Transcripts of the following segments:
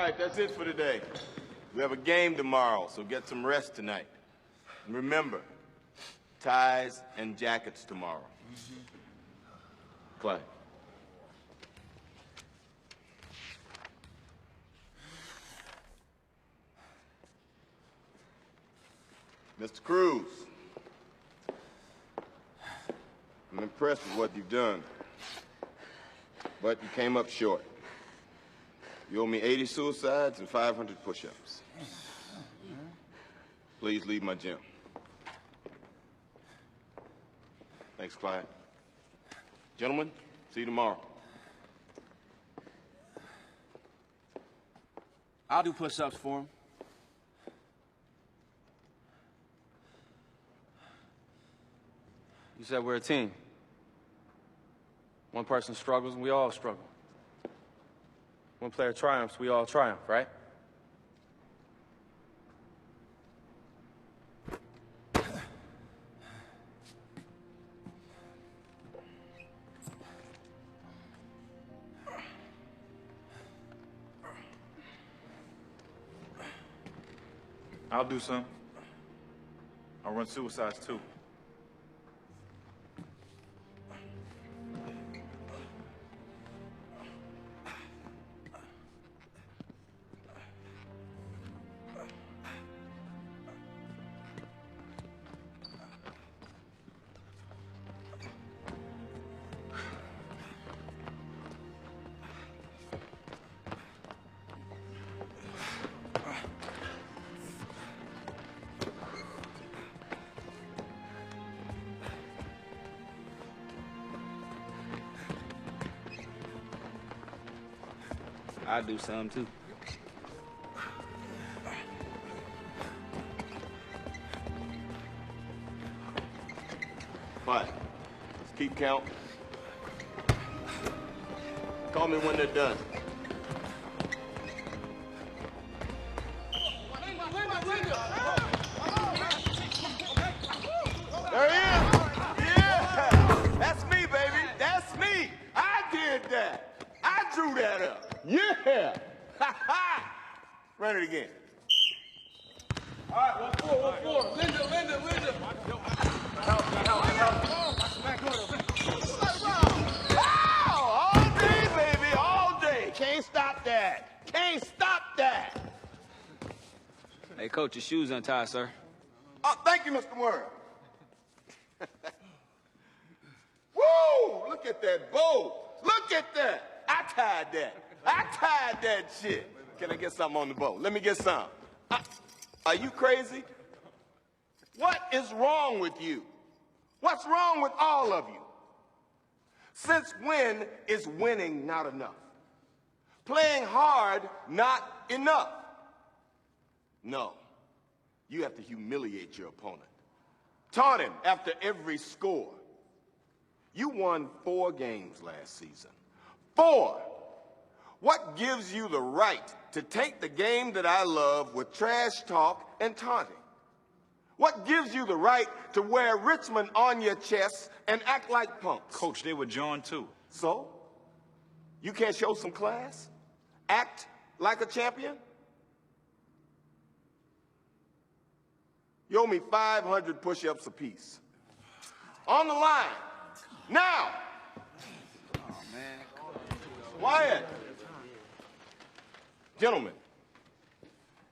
right, that's it for today. We have a game tomorrow, so get some rest tonight. And remember, ties and jackets tomorrow. Clay. Mr. Cruz, I'm impressed with what you've done, but you came up short. You owe me 80 suicides and 500 push-ups. Please leave my gym. Thanks, Clyde. Gentlemen, see you tomorrow. I'll do push-ups for him. You said we're a team. One person struggles and we all struggle. One player triumphs, we all triumph, right? I'll do some. I'll run suicides too. I'll do some too. Fine. Let's keep count. Call me when they're done. There he is! Yeah! That's me, baby! That's me! I did that! I drew that up! Yeah! Ha ha! Run it again. All right, 1-4. Linda. Wow! All day, baby, all day. Can't stop that. Can't stop that. Hey, Coach, your shoe's untied, sir. Oh, thank you, Mr. Warren. Woo! Look at that bow. Look at that. I tied that shit. Can I get something on the bow? Let me get some. Are you crazy? What is wrong with you? What's wrong with all of you? Since when is winning not enough? Playing hard not enough? No. You have to humiliate your opponent. Taunt him after every score. You won 4 games last season. 4! What gives you the right to take the game that I love with trash talk and taunting? What gives you the right to wear Richmond on your chest and act like punks? Coach, they were John too. So? You can't show some class? Act like a champion? You owe me 500 push-ups apiece. On the line. Now! Oh, man. Quiet. Gentlemen,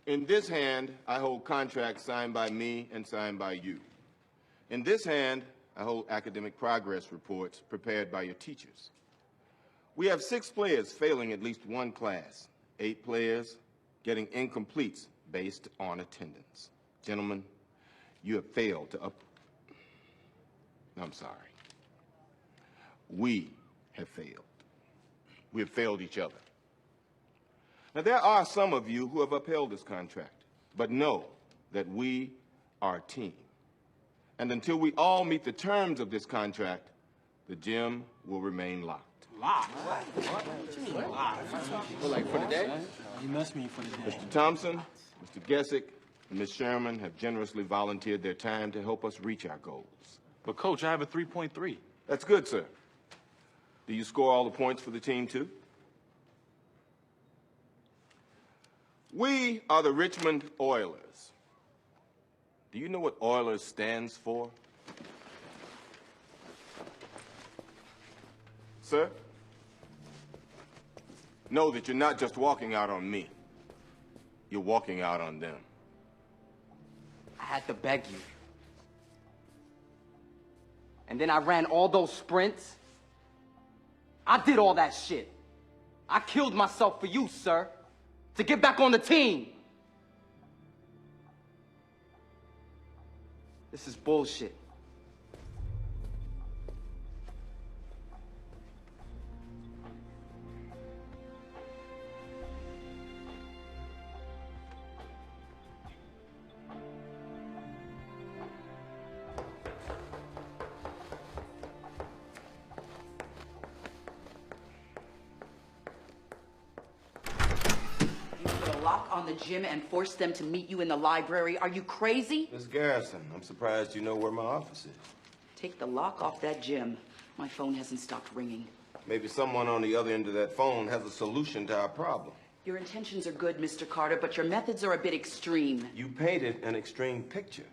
in this hand, I hold contracts signed by me and signed by you. In this hand, I hold academic progress reports prepared by your teachers. We have 6 players failing at least one class, 8 players getting incompletes based on attendance. Gentlemen, you have failed to I'm sorry. We have failed. We have failed each other. Now, there are some of you who have upheld this contract, but know that we are a team. And until we all meet the terms of this contract, the gym will remain locked. Locked? What you mean locked? Well, like for the day? You must mean for the day. Mr. Thompson, Mr. Gessick, and Ms. Sherman have generously volunteered their time to help us reach our goals. But, Coach, I have a 3.3. That's good, sir. Do you score all the points for the team, too? We are the Richmond Oilers. Do you know what Oilers stands for? Sir? Know that you're not just walking out on me. You're walking out on them. I had to beg you. And then I ran all those sprints. I did all that shit. I killed myself for you, sir. To get back on the team. This is bullshit. Lock on the gym and force them to meet you in the library. Are you crazy? Miss Garrison, I'm surprised you know where my office is. Take the lock off that gym. My phone hasn't stopped ringing. Maybe someone on the other end of that phone has a solution to our problem. Your intentions are good, Mr. Carter, but your methods are a bit extreme. You painted an extreme picture.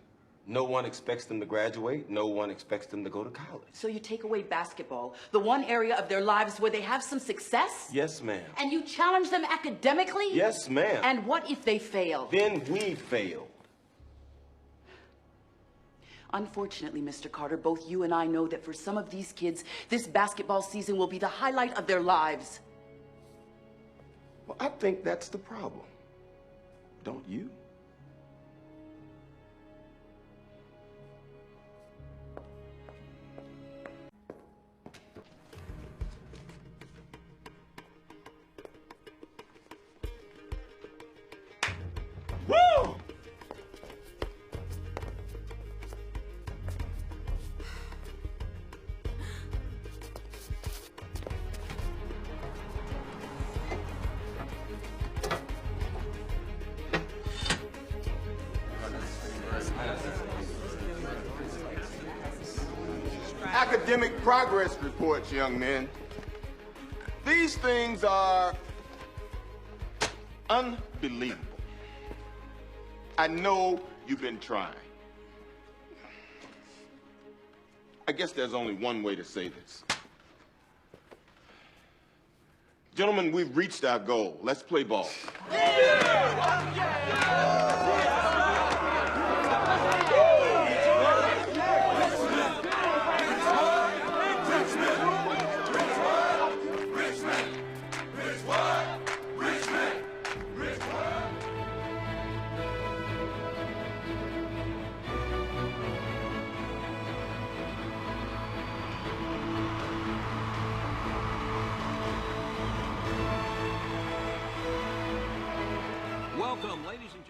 No one expects them to graduate. No one expects them to go to college. So you take away basketball, the one area of their lives where they have some success? Yes, ma'am. And you challenge them academically? Yes, ma'am. And what if they fail? Then we fail. Unfortunately, Mr. Carter, both you and I know that for some of these kids, this basketball season will be the highlight of their lives. Well, I think that's the problem. Don't you? Woo! Academic progress reports, young men. These things are unbelievable. I know you've been trying. I guess there's only one way to say this. Gentlemen, we've reached our goal. Let's play ball. Welcome, ladies and